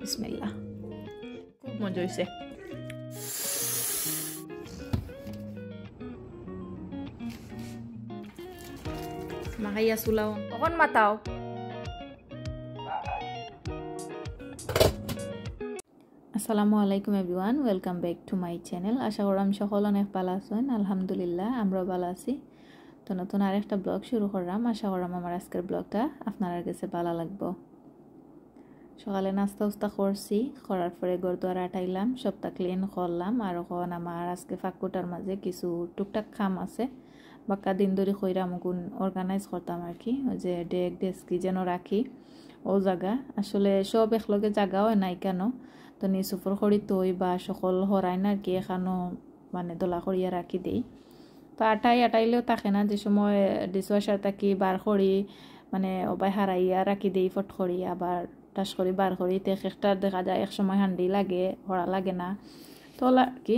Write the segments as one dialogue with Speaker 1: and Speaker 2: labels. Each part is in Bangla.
Speaker 1: বিসমিল্লাহ খুব মজা হয়েছে মাখাইয়া চুলাও কখন মাতাও আসসালামু আলাইকুম everyone welcome back to my channel আশা করি সকল অনেক ভালো আছেন আলহামদুলিল্লাহ আমরাও ভালো আছি তো নতুন আরেকটা ব্লগ শুরু করলাম আশা করি আমার আজকের ব্লগটা আপনাদের কাছে ভালো লাগবে সকালে নাস্তা উস্তা করছি করার পরে গরদুয়ার আটাইলাম সবটা ক্লিন করলাম আর এখন আমার আজকে ফাঁকুটার মাঝে কিছু টুকটাক কাম আছে বাক্কা দিন ধরে কইরা আমাকে অর্গানাইজ করতাম আর কি ওই যে ডেক ডেস্কি যেন রাখি ও জায়গা আসলে সব একলগে জায়গাও নাই কেন তো নিচুপুর করি তৈ বা সকল হরাই না আর কি এখানো মানে দোলা করিয়া রাখি দেই তো আটাইলেও থাকে না যে সময় ডিশওয়াশার থাকি বার করি মানে ওবাই হারাইয়া রাখি দেই ফট করি আবার টাস করি বার করি তে একটা দেখা যায় এক সময় হান্ডি লাগে হরা লাগে না তো আর কি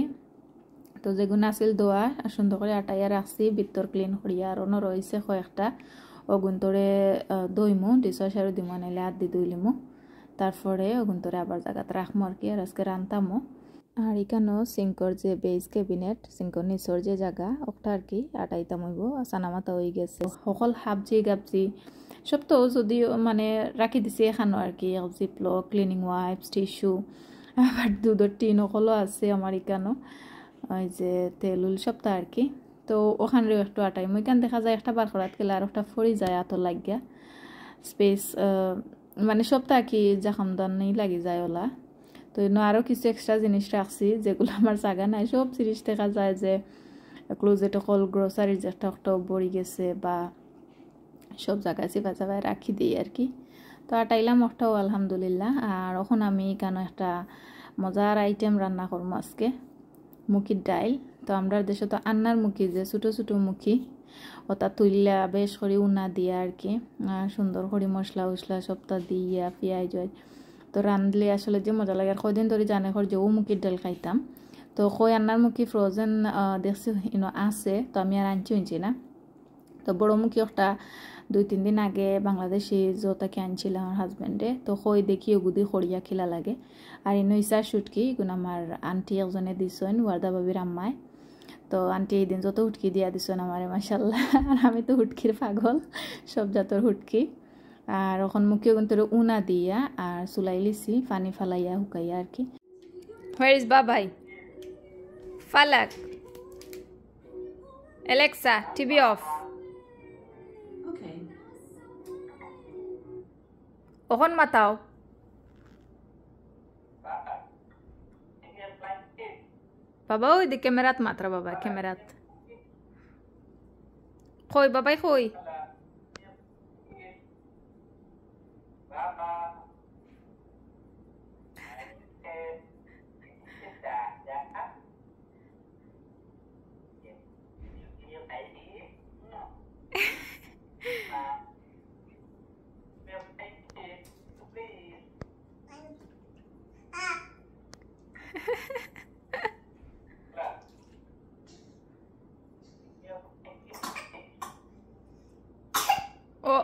Speaker 1: তো যেগুলো আসিল দোয়া সুন্দর করে আটাইয়া রাখছি ভিতর ক্লিন করিয়া আর অন্য রয়েছে কয়েকটা অগুন্তরে দইমু ডিশওয়াশারও দিমু নাইলে হাত দি দইলিমু তারপরে অগুন্তরে আবার জায়গাতে রাখমু আর কি আর আজকে রান্তামো আর এখানেও সিঙ্কর যে বেজ ক্যাবিনেট সিঙ্কর নিচর যে জায়গা ওটা আর কি আটাইতাম হইব সানামাতা হয়ে গেছে সকল হাবজি গাবজি সব তো যদিও মানে রাখি দিছি এখানো আর কি জিপল ক্লিনিং ওয়াইপস টিস্যু আবার দুধের টিন ওগুলো আছে আমার এখানো ওই যে তেলুল সবটা আর কি তো ওখানেও একটু আটাই এখান দেখা যায় একটা বার করাত গেলে আর একটা ফরি যায় এত লাগিয়া স্পেস মানে সবটা আর কি জাখামদান নেই লাগি যায় ওলা তো আরও কিছু এক্সট্রা জিনিস রাখছি যেগুলো আমার জায়গা নাই সব জিনিস দেখা যায় যে ক্লোজেট অকল গ্রোসারির যে একটা বড়ি গেছে বা সব জায়গায় চিপা চাপায় রাখি দিই আর কি তো আটাইলাম একটাও আলহামদুলিল্লাহ আর এখন আমি কেন একটা মজার আইটেম রান্না করবো আজকে মুখির ডাইল তো আমরা দেশে তো আন্নার মুখি যে ছোটো ছোটো মুখি ওটা তুললা বেশ করে উনা দিয়া আর কি সুন্দর করে মশলা উসলা সবটা দিয়া পেঁয়াজ তো রাঁধলে আসলে যে মজা লাগে আর কদিন ধরে জানে যে ও মুখির ডাল খাইতাম তো কই আন্নার মুখি ফ্রোজেন দেখছি আছে তো আমি আর আনছি না তো বড় মুখি একটা 2-3 দিন আগে বাংলাদেশি জোতাকে আনছিলাম আমার হাজব্যান্ডে তো কই দেখি ওগুদি খড়িয়া খিলা লাগে আর ইসার শুটকি এগুলো আমার আন্টি একজনে দিছেন ওয়ার্দা বাবির আম্মায় তো আন্টি এই দিন যত হুটকি দিয়া দিছেন আমারে মাশাল্লাহ আর আমি তো হুটকির পাগল সব জাতর হুটকি আর এখন মুখে কিন্তু উনা দিয়া আর চুলাই লিছি পানি ফালাইয়া হুকাইয়া আর কি হোয়ার ইজ বাবাই ফালাক Alexa TV off
Speaker 2: Okay
Speaker 1: ওখন মাতাও বাবা ওই দিকে ক্যামেরাত মাত্রা বাবা ক্যামেরাত কই বাবাই কই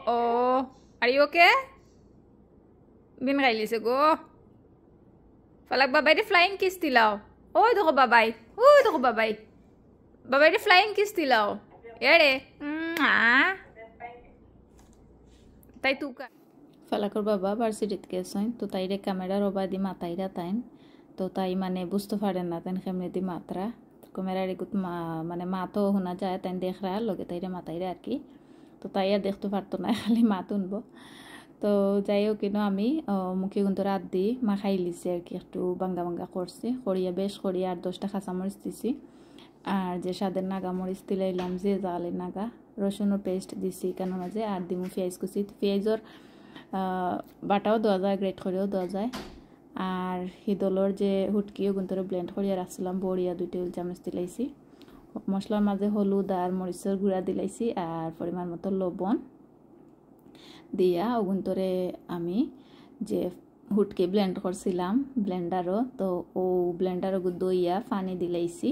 Speaker 1: Oh, are you okay? Bin gailise go. Falak babay di flying kiss tilaw. Oy doko babay. Oy doko babay. Babay di flying kiss tilaw. Yare. তাই তুকা ফালাকর বাবা ভার্সিটিত গেছেন তো তাইরে ক্যামেরার অবাদি মাতাইরা তাইন তো তাই মানে বুঝতে পারেন না তাই কেমনে দি মাত্রা ক্যামেরার এগুত মানে মাতো শোনা যায় তাই দেখরা লগে তাইরে মাতাইরা আর কি তো তাই আর দেখতে পারতো না খালি মা তুনবো তো যাই হোক কিন্তু আমি মুখে কিন্তু রাত দিই মাখাই লিছি আর কি একটু বাঙ্গা বাঙ্গা করছি করিয়া বেশ করিয়া আর 10টা কাঁচামরিচ দিছি আর যে স্বাদের নাগা মরিচ দিলাইলাম যে জালের নাগা রসুনের পেস্ট দিছি কেন মাঝে আর দিমু পেঁয়াজ কুচি পেঁয়াজর বাটাও দেওয়া যায় গ্রেট করেও দেওয়া যায় আর হিদলর যে হুটকিও কিন্তু ব্লেন্ড করিয়া রাখছিলাম বড়িয়া 2 টেবিল চামচ দিলাইছি মশলার মাঝে হলুদ আর মরিচের গুঁড়া দিলাইছি আর পরিমাণ মতো লবণ দিয়া ওগুন্তরে আমি যে হুটকি ব্লেন্ড করছিলাম ব্লেন্ডারও তো ও ব্লেন্ডারও দইয়া পানি দিলাইছি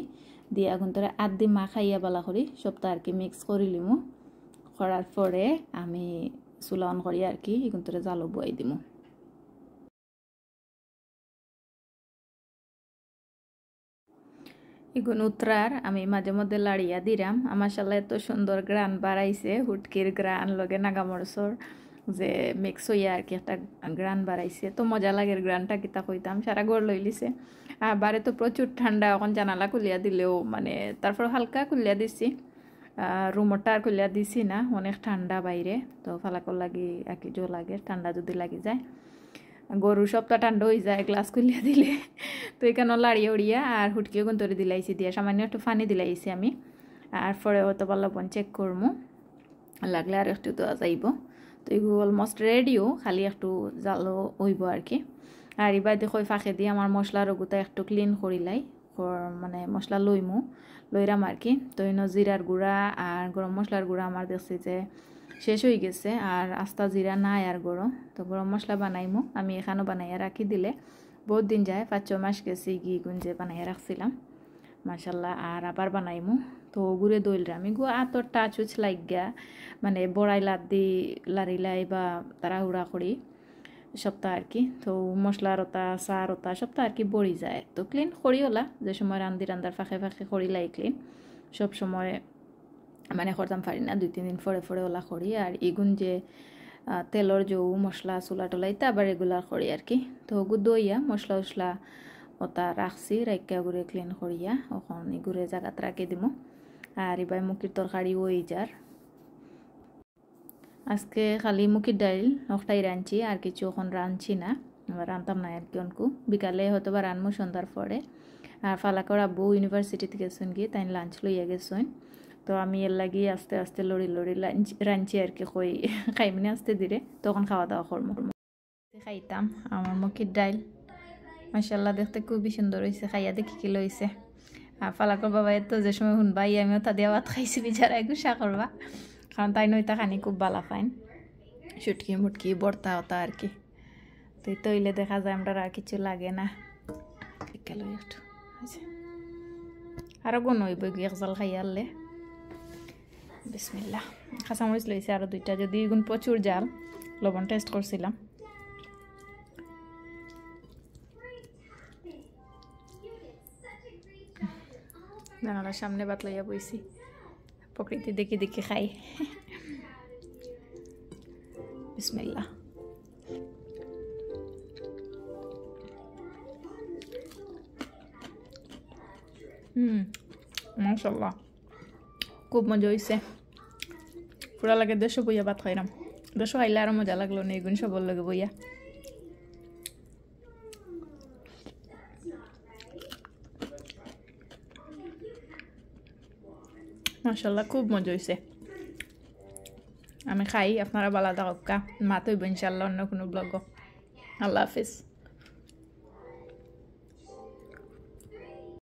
Speaker 1: দিয়া ওগুন্তরে আদি মাখাইয়া বালা করি সবটা আর কি মিক্স করে লিমু করার পরে আমি চুলা অন করি আর কি এগুন্তরে জালো বয়াই দিমু এগুন উত্তরার আমি মাঝে মধ্যে লাড়িয়া দিলাম আমার সালে এত সুন্দর গ্রান বাড়াইছে হুটকির গ্রান লগে নাগামরসর যে মিক্স হইয়া আর কি একটা গ্রান বাড়াইছে তো মজা লাগে গ্রানটা কিতা কইতাম সারা ঘর লইলিছে আর বারে তো প্রচুর ঠান্ডা এখন জানালা খুলিয়া দিলেও মানে তারপর হালকা খুলিয়া দিছি রুমটা আর খুলিয়া দিছি না অনেক ঠান্ডা বাইরে তো ফালাকর লাগি আর কি জো লাগে ঠান্ডা যদি লাগি যায় গরু সবটা ঠান্ডা হয়ে যায় গ্লাস খুলিয়া দিলে তো এখানে লাড়িয়ে উড়িয়া আর হুটকিও গুন্তরে দিলাইছি দিয়া সামান্য একটু পানি দিলাইছি আমি আর পরে হয়তো বা লবণ চেক করবো লাগলে আর একটু দেওয়া যাইব তো এগুলো অলমোস্ট রেডিও খালি একটু জালও হইব আর কি আর এবার দেখো ফাঁকে দিয়ে আমার মশলার ওগুতা একটু ক্লিন করিলাই মানে মশলা লইরাম আর কি তো জিরার গুঁড়া আর গরম মশলার গুঁড়া আমার দেখছি যে শেষ হয়ে গেছে আর আস্তা জিরা নাই আর তো গরম মশলা বানাইমু আমি এখানেও বানাইয়া রাখি দিলে বহুত দিন যায় 5-6 মাস গেছি ঘি গুঞ্জে বানাইয়া রাখছিলাম মাশাল্লাহ আর আবার বানাইমু তো গুড়ে দইলরা আমি আতর টাচুচ লাগিয়া মানে বড়াই লাদ দি লারিলাই বা তাড়াহুড়া করি সপ্তাহ আর কি তো মশলার ওটা সার ওটা সপ্তাহ আর কি বড়ি যায় তো ক্লিন করিওলা যে সময় রান্দার ফাঁকে ফাঁকে করিলাই ক্লিন সব সময় মানে করতাম পারি না 2-3 দিন পরে ওলা করি আর এগুন যে তেলর যে মশলা চুলা টলা ইতা আবার রেগুলার করি আর কি তো দইয়া মশলা উশলা ওটা রাখছি রাইকা গুড়ে ক্লিন করিয়া ওখান গুড়ে জায়গাত রাখি দিমু আর এবার মুখির তরকারি ওই যার আজকে খালি মুখির ডাইল ওটাই রাঁধছি আর কিছু ওখান রাঁধছি না রাঁধতাম না আর কি অনকু বিকালে হয়তো বা রানমু সন্ধ্যার পরে আর ফালাকর আব্বু ইউনিভার্সিটিতে গেছেন গিয়ে তাই লাঞ্চ লইয়া গেছেন তো আমি এর লাগি আস্তে আস্তে লড়ি রাঁধছি আর কি কই খাইমিনে আস্তে দিরে তখন খাওয়া দাওয়া করবো খাইতাম আমার মুখির ডাইল মাশাল্লাহ দেখতে খুবই সুন্দর হয়েছে খাইয়া দেখি কি লইছে আর ফালাকর বাবা তো যে সময় শুনবাই আমিও তা দিয়া ভাত খাইছি বিচারা গুসা করবা কারণ তাই নইতা খানি খুব ভালো ফাইন শুটকি মুটকি বর্তা হতা আর কি তো তৈলে দেখা যায় আমরা আর কিছু লাগে না একটু আরো গুণ হইব এক জাল খাইয়া আনলে বিসমিল্লাহ কাঁচামরিচ লইছে আরো 2টা যদি গুণ প্রচুর জাল লবণ টেস্ট করছিলাম জানালার সামনে ভাত লইয়া বইছি প্রকৃতি দেখি দেখি খাই বিসমিল্লাহ মাশাআল্লাহ খুব মজা হয়েছে পুরা লাগে 150 বইয়া ভাত খাইলাম 150 খাইলে আরো মজা লাগলো না এগুন সবর লাগে বইয়া মাশাআল্লাহ খুব মজা হয়েছে আমি খাই আপনারা ভালো থাকুক মা তো ইনশাআল্লাহ অন্য কোনো ব্লগ আল্লাহ হাফিজ